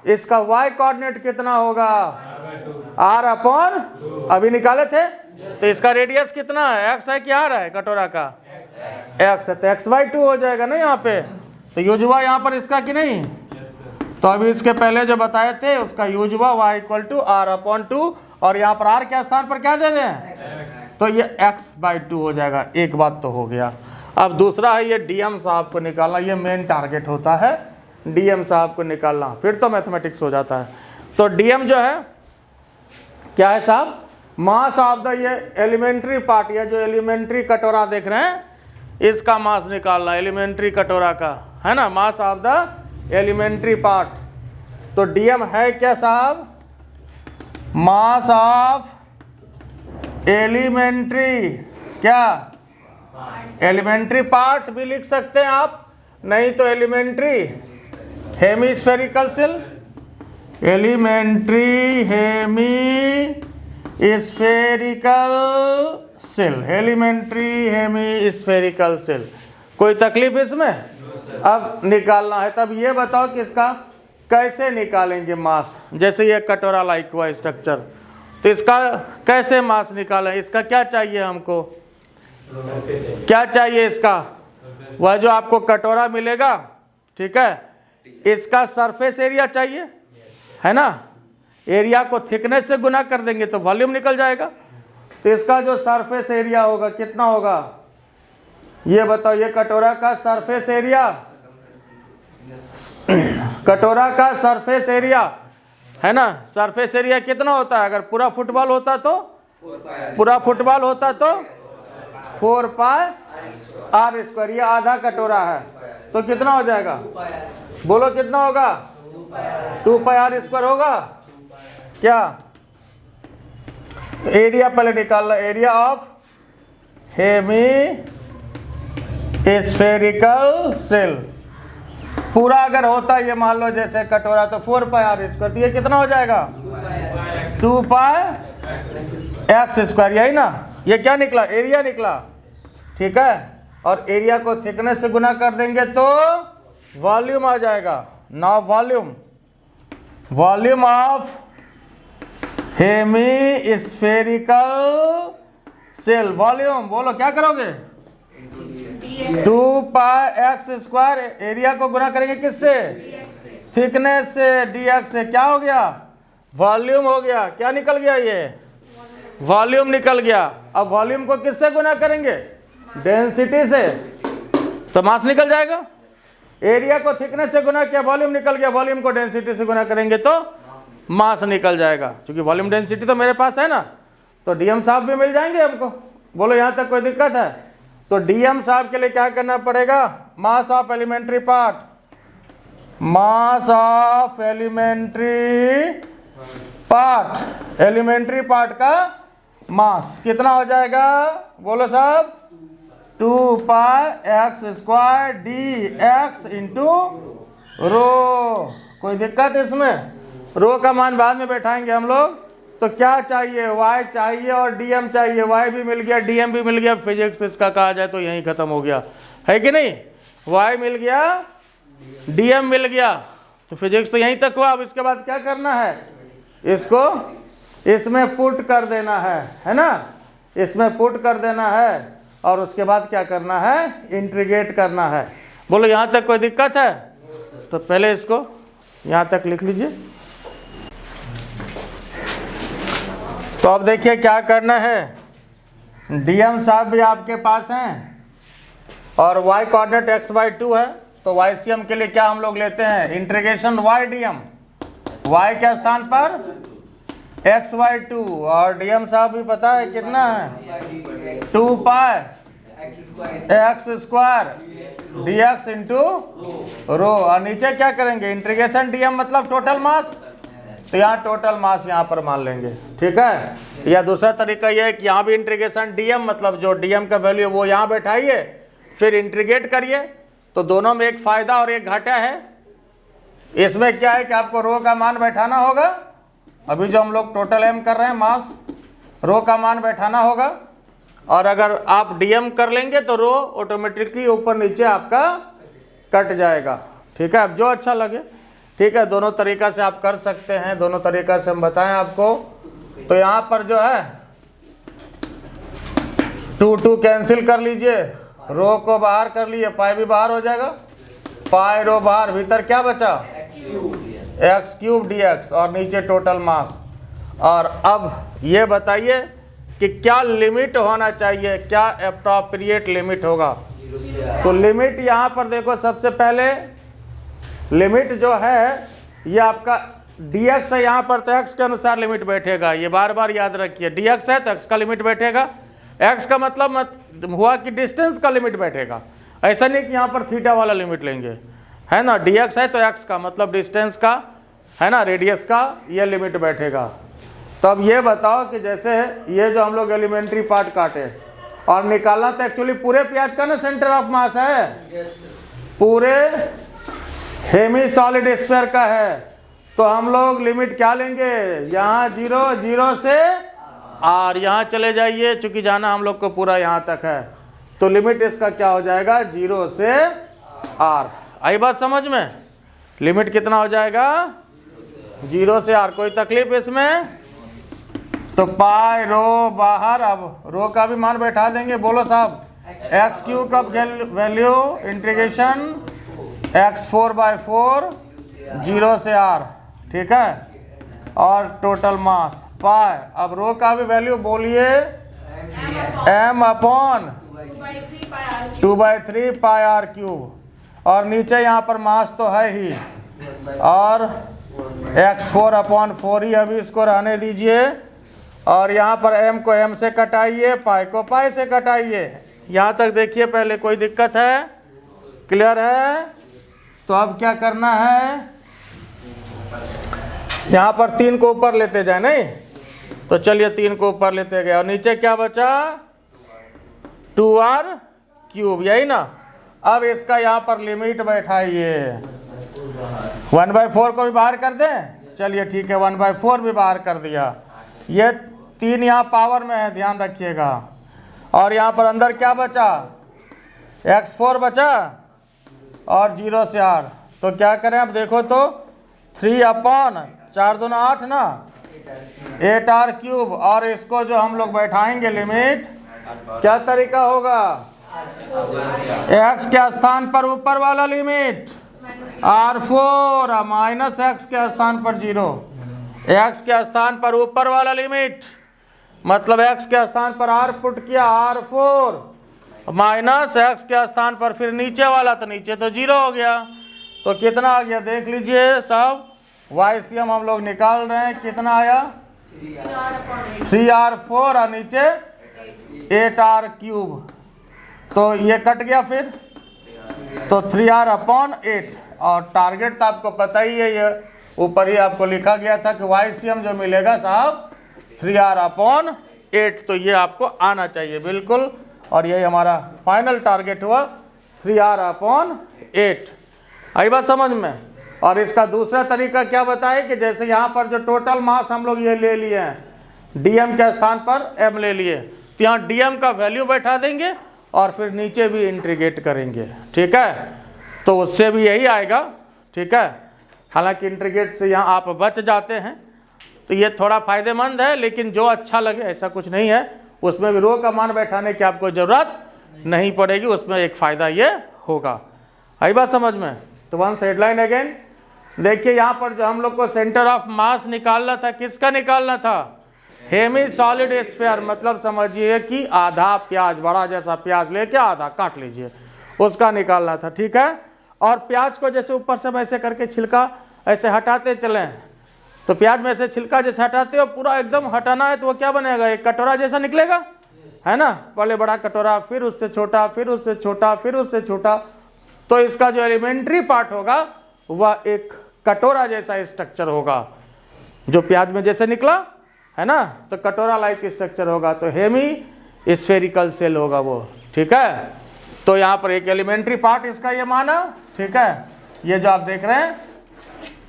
इसका y कोऑर्डिनेट कितना होगा? r/, अभी निकाले थे। तो इसका रेडियस कितना है? x है कि r है? कटोरा का x है, तो x/2 हो जाएगा ना यहाँ पे। तो युजवा यहाँ पर इसका कि नहीं? तो अभी इसके पहले जो बताए थे उसका युजवा y = r/2, और यहाँ पर r के स्थान पर क्या दे दें? तो ये x/2 हो जाएगा। एक बात तो हो गया। अब दूसरा है ये DM साहब को निकालना, ये मेन टारगेट होता है। डीएम साहब को निकालना, फिर तो मैथमेटिक्स हो जाता है। तो डीएम जो है क्या है साहब, मास ऑफ द ये एलिमेंट्री पार्ट, या जो एलिमेंट्री कटोरा देख रहे हैं इसका मास निकालना, एलिमेंट्री कटोरा का, है ना, mass of the elementary part. तो डीएम है क्या साहब, मास ऑफ एलिमेंट्री, क्या एलिमेंट्री पार्ट भी लिख सकते हैं आप, नहीं तो elementary hemispherical shell, elementary hemispherical shell, elementary hemispherical shell. कोई तकलीफ इसमें? अब निकालना है, तब ये बताओ कि इसका कैसे निकालेंगे मास। जैसे ये कटोरा लाइक हुआ स्ट्रक्चर, तो इसका कैसे मास निकालें, इसका क्या चाहिए हमको, क्या चाहिए इसका, वह जो आपको कटोरा मिलेगा, ठीक है, इसका सरफेस एरिया चाहिए, है ना, एरिया को थिकनेस से गुना कर देंगे तो वॉल्यूम निकल जाएगा। तो इसका जो सरफेस एरिया होगा कितना होगा, ये बताओ, ये कटोरा का सरफेस एरिया, कटोरा का सरफेस एरिया, है ना, सरफेस एरिया कितना होता है, अगर पूरा फुटबॉल होता तो, पूरा फुटबॉल होता तो 4 पाई आर स्क्वायर, ये आधा कटोरा है, तो कितना हो जाएगा, बोलो कितना होगा, 2 पाई आर स्क्वायर होगा क्या। तो एरिया पहले निकालना, area of hemi spherical shell, पूरा अगर होता ये मान लो जैसे कटोरा तो 4 पाई आर स्क्वायर, तो ये कितना हो जाएगा 2 पाई एक्स स्क्वायर, यही ना, ये क्या निकला, एरिया निकला, ठीक है। और एरिया को थिकनेस से गुना कर देंगे तो वॉल्यूम आ जाएगा। Now volume, volume of hemi spherical shell, volume बोलो क्या करोगे, 2 पाई एक्स स्क्वायर, एरिया को गुना करेंगे किससे, थिकनेस से, dx से, क्या हो गया, वॉल्यूम हो गया, क्या निकल गया, ये वॉल्यूम निकल गया। अब वॉल्यूम को किससे गुना करेंगे, डेंसिटी से, तो मास निकल जाएगा। एरिया को थिकनेस से गुना किया, वॉल्यूम निकल गया, वॉल्यूम को डेंसिटी से गुना करेंगे तो मास निकल जाएगा। क्योंकि वॉल्यूम डेंसिटी तो मेरे पास है ना, तो डीएम साहब भी मिल जाएंगे हमको। बोलो यहाँ तक कोई दिक्कत है? तो डीएम साहब के लिए क्या करना पड़ेगा, mass of elementary part, mass of elementary part, elementary part का मास कितना हो जाएगा, बोलो साहब, 2 pi x square d x into rho. कोई दिक्कत इसमें? रो का मान बाद में बैठाएंगे हम लोग। तो क्या चाहिए, y चाहिए और dm चाहिए, y भी मिल गया dm भी मिल गया, फिजिक्स इसका कहा जाए तो यहीं खत्म हो गया, है कि नहीं। y मिल गया, dm मिल गया, तो फिजिक्स तो यहीं तक हुआ। अब इसके बाद क्या करना है, इसको इसमें पुट कर देना है ना, इसमें पुट कर देना है। और उसके बाद क्या करना है, इंटीग्रेट करना है। बोलो यहाँ तक कोई दिक्कत है? तो पहले इसको यहाँ तक लिख लीजिए। तो अब देखिए क्या करना है, डीएम साहब भी आपके पास हैं और y कोऑर्डिनेट x/2 है, तो YCM के लिए क्या हम लोग लेते हैं, इंटीग्रेशन y dm, y के स्थान पर x/2, और डीएम साहब भी पता है कितना है, 2 pi x square dx into rho. और नीचे क्या करेंगे, इंटीग्रेशन dm मतलब टोटल मास, तो यहाँ टोटल मास यहाँ पर मान लेंगे, ठीक है। या दूसरा तरीका यह है कि यहाँ भी इंटीग्रेशन dm मतलब जो dm का वैल्यू है वो यहाँ बैठाइए, फिर इंटीग्रेट करिए, तो दोनों में एक फ़ायदा और एक घाटा है। इसमें क्या है कि आपको रो का मान बैठाना होगा, अभी जो हम लोग टोटल m कर रहे हैं मास, रो का मान बैठाना होगा। और अगर आप dm कर लेंगे तो रो ऑटोमेटिकली ऊपर नीचे आपका कट जाएगा, ठीक है। अब जो अच्छा लगे, ठीक है, दोनों तरीका से आप कर सकते हैं, दोनों तरीका से हम बताएं आपको। तो यहाँ पर जो है 2 कैंसिल कर लीजिए, रो को बाहर कर लिए, पाई भी बाहर हो जाएगा, पाई रो बाहर, भीतर क्या बचा, x³ dx, और नीचे टोटल मास। और अब ये बताइए कि क्या लिमिट होना चाहिए, क्या अप्रोप्रिएट लिमिट होगा। तो लिमिट यहाँ पर देखो, सबसे पहले लिमिट जो है ये आपका dx है यहाँ पर, तो x के अनुसार लिमिट बैठेगा, ये बार बार याद रखिए। dx है तो x का लिमिट बैठेगा, x का मतलब हुआ कि डिस्टेंस का लिमिट बैठेगा। ऐसा नहीं कि यहाँ पर थीटा वाला लिमिट लेंगे, है ना। dx है तो x का मतलब डिस्टेंस का, है ना, रेडियस का ये लिमिट बैठेगा। तो अब ये बताओ कि जैसे ये जो हम लोग एलिमेंट्री पार्ट काटे और निकालना तो एक्चुअली पूरे प्याज का ना सेंटर ऑफ मास है, पूरे हेमी सॉलिड स्फीयर का है। तो हम लोग लिमिट क्या लेंगे, यहाँ 0 0 से r, यहाँ चले जाइए चूंकि जाना हम लोग को पूरा यहाँ तक है, तो लिमिट इसका क्या हो जाएगा 0 से r। आई बात समझ में, लिमिट कितना हो जाएगा 0 से r। कोई तकलीफ इसमें, तो पाई रो बाहर, अब रो का भी मान बैठा देंगे, बोलो साहब, एक्स क्यू का वैल्यू इंटीग्रेशन x4/4 0 से r, ठीक है, और टोटल मास पाई। अब रो का भी वैल्यू बोलिए m/2/3 पाई r क्यूब, और नीचे यहाँ पर मास तो है ही, और x4/4 ही, अभी इसको रहने दीजिए। और यहाँ पर m को m से कटाइए, पाई को पाई से कटाइए। यहाँ तक देखिए, पहले कोई दिक्कत है, क्लियर है। तो अब क्या करना है, यहाँ पर 3 को ऊपर लेते जाए, नहीं तो चलिए 3 को ऊपर लेते गए, और नीचे क्या बचा 2r क्यूब, यही ना। अब इसका यहाँ पर लिमिट बैठाइए, 1/4 को भी बाहर कर दें, चलिए ठीक है, 1/4 भी बाहर कर दिया। ये 3 यहाँ पावर में है, ध्यान रखिएगा। और यहाँ पर अंदर क्या बचा, x4 बचा और 0 से r। तो क्या करें, अब देखो तो 3/4 2 8 ना, 8r क्यूब, और इसको जो हम लोग बैठाएंगे लिमिट, क्या तरीका होगा, x के स्थान पर ऊपर वाला लिमिट r4 माइनस x के स्थान पर 0, x के स्थान पर ऊपर वाला लिमिट मतलब x के स्थान पर r पुट किया r4 माइनस x के स्थान पर फिर नीचे वाला, तो नीचे तो 0 हो गया। तो कितना आ गया देख लीजिए साहब, YCM हम लोग निकाल रहे हैं, कितना आया 3r4 और नीचे 8r क्यूब। तो ये कट गया, फिर तो 3r/8, और टारगेट तो आपको पता ही है, ये ऊपर ही आपको लिखा गया था कि YCM जो मिलेगा साहब 3r/8। तो ये आपको आना चाहिए बिल्कुल, और यही हमारा फाइनल टारगेट हुआ 3r/8। आई बात समझ में। और इसका दूसरा तरीका क्या बताए कि जैसे यहाँ पर जो टोटल मास हम लोग ये ले लिए हैं, dm के स्थान पर m ले लिए, तो यहाँ dm का वैल्यू बैठा देंगे और फिर नीचे भी इंटीग्रेट करेंगे, ठीक है। तो उससे भी यही आएगा, ठीक है। हालांकि इंटीग्रेट से यहाँ आप बच जाते हैं, तो ये थोड़ा फ़ायदेमंद है, लेकिन जो अच्छा लगे ऐसा कुछ नहीं है। उसमें भी रो का मान बैठाने की आपको ज़रूरत नहीं पड़ेगी, उसमें एक फ़ायदा ये होगा। आई बात समझ में। तो वंस हेडलाइन अगेन देखिए, यहाँ पर जो हम लोग को सेंटर ऑफ मास निकालना था, किसका निकालना था, हेमी सॉलिड स्फीयर, मतलब समझिए कि आधा प्याज, बड़ा जैसा प्याज लेके आधा काट लीजिए, उसका निकालना था, ठीक है। और प्याज को जैसे ऊपर से वैसे करके छिलका ऐसे हटाते चलें, तो प्याज में से छिलका जैसे हटाते हो पूरा एकदम हटाना है, तो वो क्या बनेगा, एक कटोरा जैसा निकलेगा, है ना। पहले बड़ा कटोरा, फिर उससे छोटा, फिर उससे छोटा, फिर उससे छोटा। तो इसका जो एलिमेंट्री पार्ट होगा वह एक कटोरा जैसा स्ट्रक्चर होगा, जो प्याज में जैसे निकला, है ना, तो कटोरा लाइक स्ट्रक्चर होगा, तो हेमी स्फेरिकल सेल होगा वो, ठीक है। तो यहाँ पर एक एलिमेंट्री पार्ट इसका ये माना, ठीक है, ये जो आप देख रहे हैं।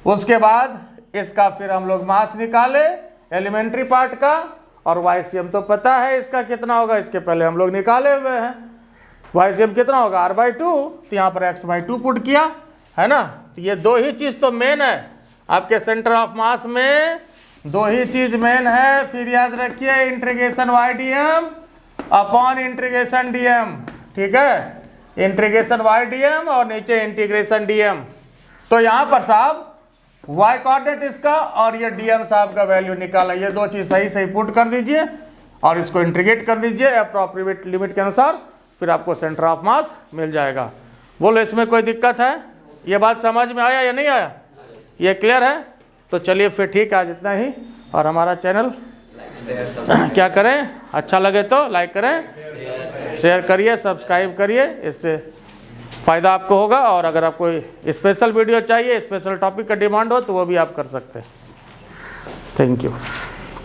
उसके बाद इसका फिर हम लोग मास निकाले एलिमेंट्री पार्ट का, और YCM तो पता है इसका कितना होगा, इसके पहले हम लोग निकाले हुए हैं। YCM कितना होगा r/2, तो यहाँ पर x/2 पुट किया, है ना। तो ये दो ही चीज़ तो मेन है आपके सेंटर ऑफ मास में, दो ही चीज मेन है। फिर याद रखिए integration YDM upon integration DM, ठीक है, इंटीग्रेशन YDM और नीचे इंटीग्रेशन DM। तो यहाँ पर साहब y कोऑर्डिनेट इसका और ये DM साहब का वैल्यू निकाला, ये दो चीज सही सही पुट कर दीजिए और इसको इंटीग्रेट कर दीजिए अप्रोप्रिएट लिमिट के अनुसार, फिर आपको सेंटर ऑफ मास मिल जाएगा। बोलो इसमें कोई दिक्कत है? ये बात समझ में आया या नहीं आया? ये क्लियर है? तो चलिए फिर ठीक है, आज इतना ही। और हमारा चैनल क्या करें, अच्छा लगे तो लाइक करें, शेयर करिए, सब्सक्राइब करिए, इससे फ़ायदा आपको होगा। और अगर आपको स्पेशल वीडियो चाहिए, स्पेशल टॉपिक का डिमांड हो तो वो भी आप कर सकते हैं। Thank you.